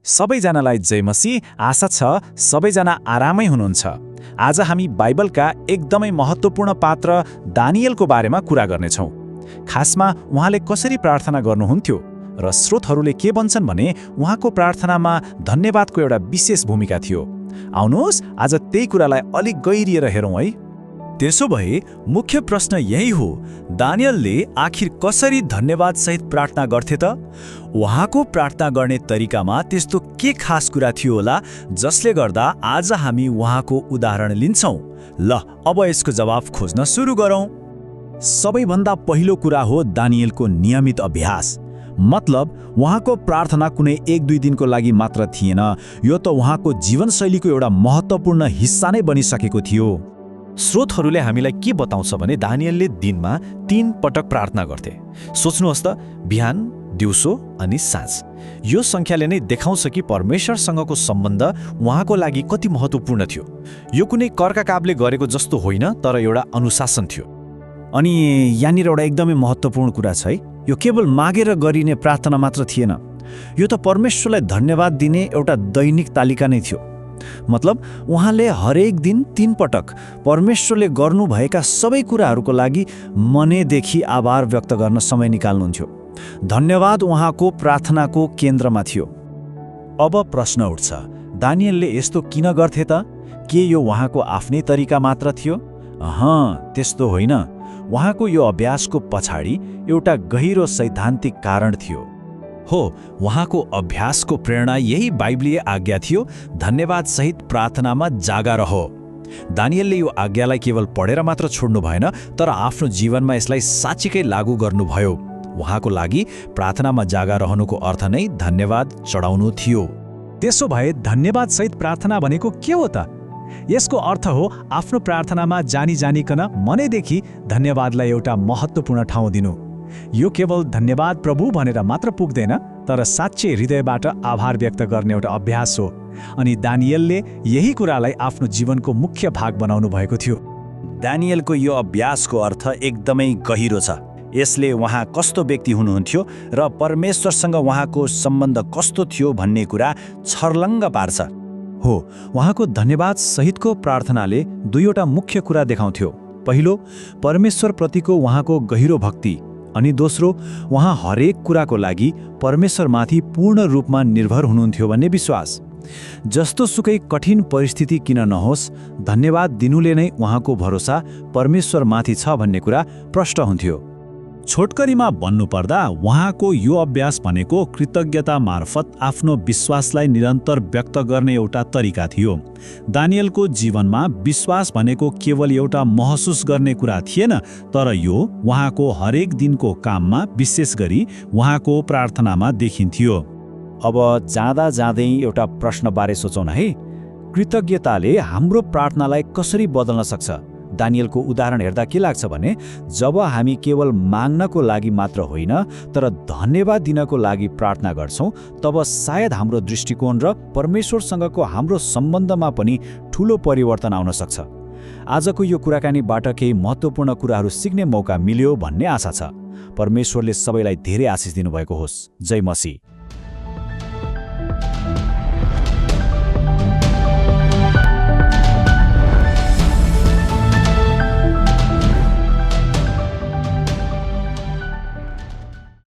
सबैजनालाई जय मसीह। आशा छ सबैजना आरामै हुनुहुन्छ। आज हामी बाइबलका एकदमै महत्त्वपूर्ण पात्र दानिएलको बारेमा कुरा गर्नेछौँ। खासमा उहाँले कसरी प्रार्थना गर्नुहुन्थ्यो र स्रोतहरूले के भन्छन् भने उहाँको प्रार्थनामा धन्यवादको एउटा विशेष भूमिका थियो। आउनुहोस् आज त्यही कुरालाई अलिक गहिरिएर हेरौँ है। त्यसो भए मुख्य प्रश्न यही हो, दानिएलले आखिर कसरी धन्यवाद सहित प्रार्थना गर्थे त? उहाँको प्रार्थना गर्ने तरिकामा त्यस्तो के खास कुरा थियो होला जसले गर्दा आज हामी उहाँको उदाहरण लिन्छौँ? ल अब यसको जवाफ खोज्न सुरु गरौँ। सबैभन्दा पहिलो कुरा हो दानिएलको नियमित अभ्यास। मतलब उहाँको प्रार्थना कुनै 1-2 दिनको लागि मात्र थिएन, यो त उहाँको जीवनशैलीको एउटा महत्त्वपूर्ण हिस्सा नै बनिसकेको थियो। स्रोतहरूले हामीलाई के बताउँछ भने दानिएलले दिनमा 3 पटक प्रार्थना गर्थे। सोच्नुहोस् त, बिहान, दिउँसो अनि साँझ। यो सङ्ख्याले नै देखाउँछ कि परमेश्वरसँगको सम्बन्ध उहाँको लागि कति महत्त्वपूर्ण थियो। यो कुनै कर्काकाबले गरेको जस्तो होइन, तर एउटा अनुशासन थियो। अनि यहाँनिर एउटा एकदमै महत्त्वपूर्ण कुरा छ है, यो केवल मागेर गरिने प्रार्थना मात्र थिएन, यो त परमेश्वरलाई धन्यवाद दिने एउटा दैनिक तालिका नै थियो। मतलब उहाँले हरेक दिन 3 पटक परमेश्वरले गर्नुभएका सबै कुराहरूको लागि मनैदेखि आभार व्यक्त गर्न समय निकाल्नुहुन्थ्यो। धन्यवाद उहाँको प्रार्थनाको केन्द्रमा थियो। अब प्रश्न उठ्छ, दानिएलले यस्तो किन गर्थे त? के यो उहाँको आफ्नै तरिका मात्र थियो? त्यस्तो होइन। उहाँको यो अभ्यासको पछाडि एउटा गहिरो सैद्धान्तिक कारण थियो। हो, उहाँको अभ्यासको प्रेरणा यही बाइबलीय आज्ञा थियो, धन्यवाद सहित प्रार्थनामा जागा रहो। दानिएलले यो आज्ञालाई केवल पढेर मात्र छोड्नु भएन, तर आफ्नो जीवनमा यसलाई साँच्चीकै लागू गर्नुभयो। उहाँको लागि प्रार्थनामा जागा रहनुको अर्थ नै धन्यवाद चढाउनु थियो। त्यसो भए धन्यवाद सहित प्रार्थना भनेको के हो त? यसको अर्थ हो आफ्नो प्रार्थनामा जानिकन मनैदेखि धन्यवादलाई एउटा महत्त्वपूर्ण ठाउँ दिनु। यो केवल धन्यवाद प्रभु भनेर मात्र पुग्दैन, तर साँच्चै हृदयबाट आभार व्यक्त गर्ने एउटा अभ्यास हो। अनि दानिएलले यही कुरालाई आफ्नो जीवनको मुख्य भाग बनाउनु भएको थियो। दानिएलको यो अभ्यासको अर्थ एकदमै गहिरो छ। यसले उहाँ कस्तो व्यक्ति हुनुहुन्थ्यो र परमेश्वरसँग उहाँको सम्बन्ध कस्तो थियो भन्ने कुरा छर्लङ्ग पार्छ। हो, उहाँको धन्यवाद सहितको प्रार्थनाले 2वटा मुख्य कुरा देखाउँथ्यो। पहिलो, परमेश्वरप्रतिको उहाँको गहिरो भक्ति, अनि दोस्रो, उहाँ हरेक कुराको लागि परमेश्वरमाथि पूर्ण रूपमा निर्भर हुनुहुन्थ्यो भन्ने विश्वास। जस्तो सुकै कठिन परिस्थिति किन नहोस्, धन्यवाद दिनुले नै उहाँको भरोसा परमेश्वरमाथि छ भन्ने कुरा प्रष्ट हुन्थ्यो। छोटकरीमा भन्नुपर्दा उहाँको यो अभ्यास भनेको कृतज्ञता मार्फत आफ्नो विश्वासलाई निरन्तर व्यक्त गर्ने एउटा तरिका थियो। दानिएलको जीवनमा विश्वास भनेको केवल एउटा महसुस गर्ने कुरा थिएन, तर यो उहाँको हरेक दिनको काममा, विशेष गरी उहाँको प्रार्थनामा देखिन्थ्यो। अब जाँदा जाँदै एउटा प्रश्नबारे सोचौँ है। कृतज्ञताले हाम्रो प्रार्थनालाई कसरी बदल्न सक्छ? दानिएलको उदाहरण हेर्दा के लाग्छ भने जब हामी केवल माग्नको लागि मात्र होइन, तर धन्यवाद दिनको लागि प्रार्थना गर्छौँ, तब सायद हाम्रो दृष्टिकोण र परमेश्वरसँगको हाम्रो सम्बन्धमा पनि ठूलो परिवर्तन आउन सक्छ। आजको यो कुराकानीबाट केही महत्त्वपूर्ण कुराहरू सिक्ने मौका मिल्यो भन्ने आशा छ। परमेश्वरले सबैलाई धेरै आशिष दिनुभएको होस्। जय मसीह।